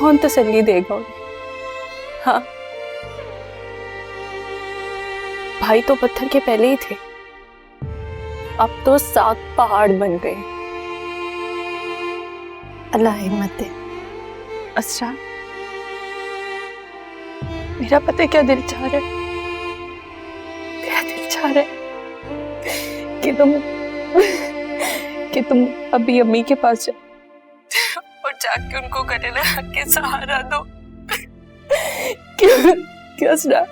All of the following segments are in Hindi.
कौन तसल्ली देगा उन्हें? हाँ, भाई तो पत्थर के पहले ही थे, अब तो 7 पहाड़ बन गए। अल्लाह हिम्मत दे। असरा, मेरा पता है क्या दिल चाह रहा है? मेरा दिल चाह रहा है कि तुम अभी अम्मी के पास जाओ और जाके उनको गले लगा के सहारा दो। क्यों असरा,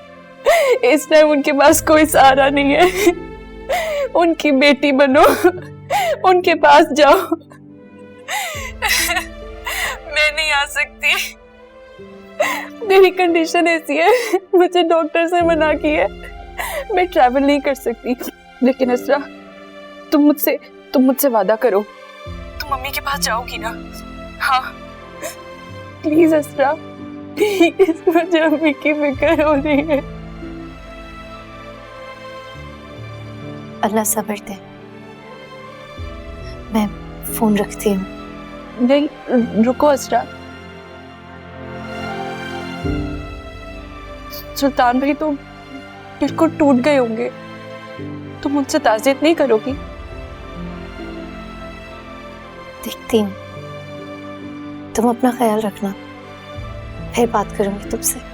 इस टाइम उनके पास कोई सहारा नहीं है। उनकी बेटी बनो, उनके पास जाओ। मैं नहीं आ सकती, मेरी कंडीशन ऐसी है, मुझे डॉक्टर से मना की है, मैं ट्रैवल नहीं कर सकती। लेकिन असरा, तुम मुझसे वादा करो, तुम मम्मी के पास जाओगी ना? हाँ प्लीज असरा, प्लीज, मुझे मम्मी की फिक्र हो रही है। अल्लाह सब्र दे। मैं फोन रखती हूँ। नहीं, रुको असरा, सुल्तान भाई तो बिल्कुल टूट गए होंगे, तुम मुझसे ताज़ियत नहीं करोगी? देखती हूँ, तुम अपना ख्याल रखना, फिर बात करूंगी तुमसे।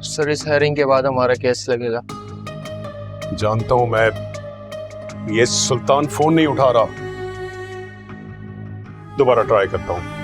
सर, इस हायरिंग के बाद हमारा केस लगेगा। जानता हूं मैं, ये सुल्तान फोन नहीं उठा रहा, दोबारा ट्राई करता हूं।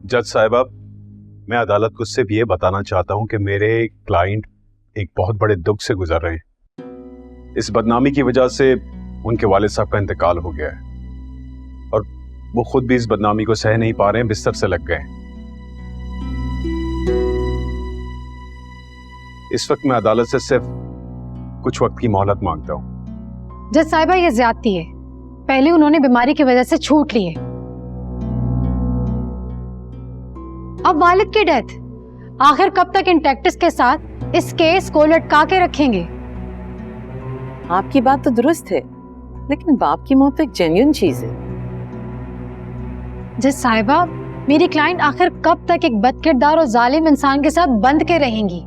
जज साहिबा, मैं अदालत को सिर्फ ये बताना चाहता हूं कि मेरे क्लाइंट एक बहुत बड़े दुख से गुजर रहे हैं। इस बदनामी की वजह से उनके वालिद साहब का इंतकाल हो गया है और वो खुद भी इस बदनामी को सह नहीं पा रहे हैं, बिस्तर से लग गए। इस वक्त मैं अदालत से सिर्फ कुछ वक्त की मोहलत मांगता हूं। जज साहिबा, ये ज्यादती है। पहले उन्होंने बीमारी की वजह से छूट ली है, अब वालिद की डेथ, आखिर कब तक इन टैक्टिस के साथ इस केस को लटका के रखेंगे? आपकी बात तो दुरुस्त है, लेकिन बाप की मौत तो एक जेन्युइन चीज है। जज साहिबा, मेरी क्लाइंट आखिर कब तक एक बदकिरदार और जालिम इंसान के साथ बंद के रहेंगी?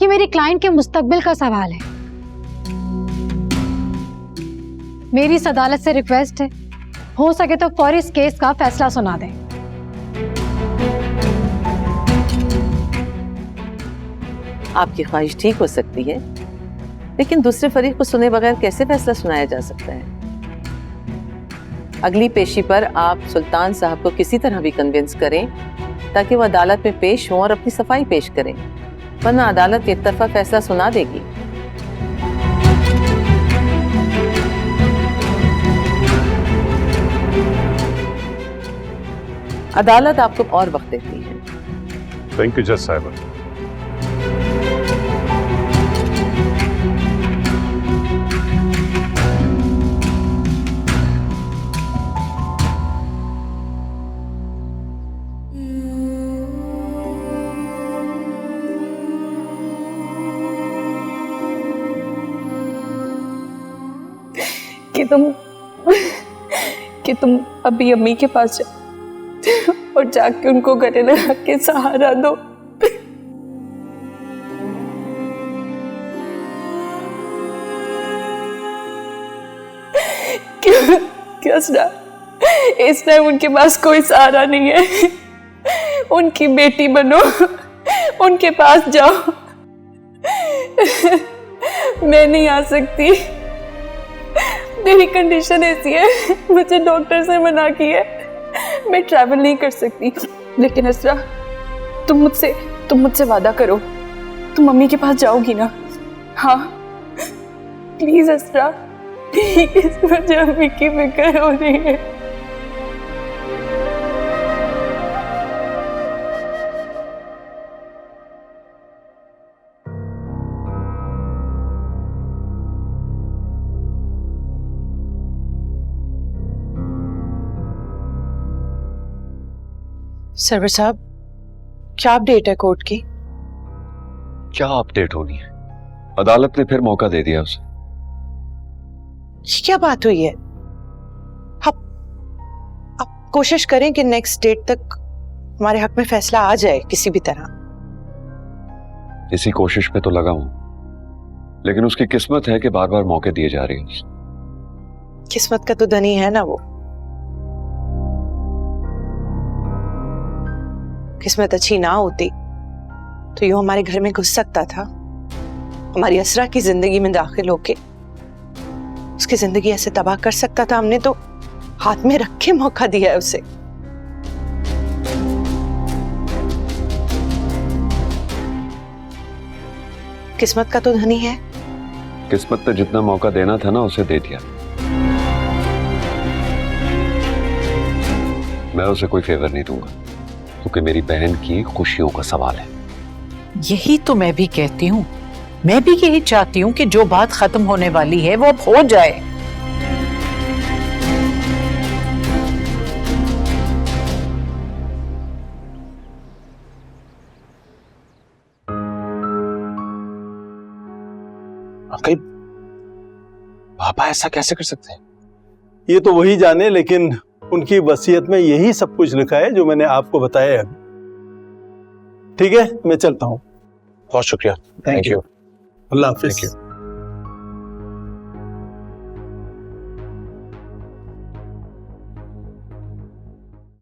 ये मेरी क्लाइंट के मुस्तकबिल का सवाल है। मेरी इस अदालत से रिक्वेस्ट है, हो सके तो फौरी इस केस का फैसला सुना दें। आपकी ख्वाहिश ठीक हो सकती है, लेकिन दूसरे फरीक को सुने बगैर कैसे फैसला सुनाया जा सकता है? अगली पेशी पर आप सुल्तान साहब को किसी तरह भी कन्विंस करें ताकि वो अदालत में पेश हों और अपनी सफाई पेश करें, वरना अदालत एक तरफा फैसला सुना देगी। अदालत आपको और वक्त देती है। थैंक यू जज साहिबा। कि तुम अभी अम्मी के पास जाओ और जाके उनको गले लगा के सहारा दो। क्यों असरा, इस टाइम उनके पास कोई सहारा नहीं है। उनकी बेटी बनो, उनके पास जाओ। मैं नहीं आ सकती, मेरी कंडीशन ऐसी है, मुझे डॉक्टर से मना की है, मैं ट्रैवल नहीं कर सकती। लेकिन असरा, तुम मुझसे वादा करो, तुम मम्मी के पास जाओगी ना? हाँ प्लीज असरा, प्लीज, मुझे अम्मी की फिक्र हो रही है। सर्वर साहब, क्या अपडेट है कोर्ट की? क्या अपडेट होनी है? अदालत ने फिर मौका दे दिया उसे। ये क्या बात हुई है? आप कोशिश करें कि नेक्स्ट डेट तक हमारे हक में फैसला आ जाए किसी भी तरह। इसी कोशिश पे तो लगा हूं, लेकिन उसकी किस्मत है कि बार बार मौके दिए जा रहे हैं। किस्मत का तो धनी है ना वो। किस्मत अच्छी ना होती तो यूं हमारे घर में घुस सकता था, हमारी असरा की जिंदगी में दाखिल होके उसकी जिंदगी ऐसे तबाह कर सकता था। हमने तो हाथ में रख के मौका दिया है उसे। किस्मत का तो धनी है। किस्मत ने जितना मौका देना था ना उसे दे दिया। मैं उसे कोई फेवर नहीं दूंगा, क्योंकि मेरी बहन की खुशियों का सवाल है। यही तो मैं भी कहती हूँ, मैं भी यही चाहती हूँ कि जो बात खत्म होने वाली है वो अब हो जाए। अंकल, पापा ऐसा कैसे कर सकते हैं? ये तो वही जाने, लेकिन उनकी वसीयत में यही सब कुछ लिखा है जो मैंने आपको बताया है। ठीक है, मैं चलता हूँ। बहुत शुक्रिया। Thank you. Allah Hafiz.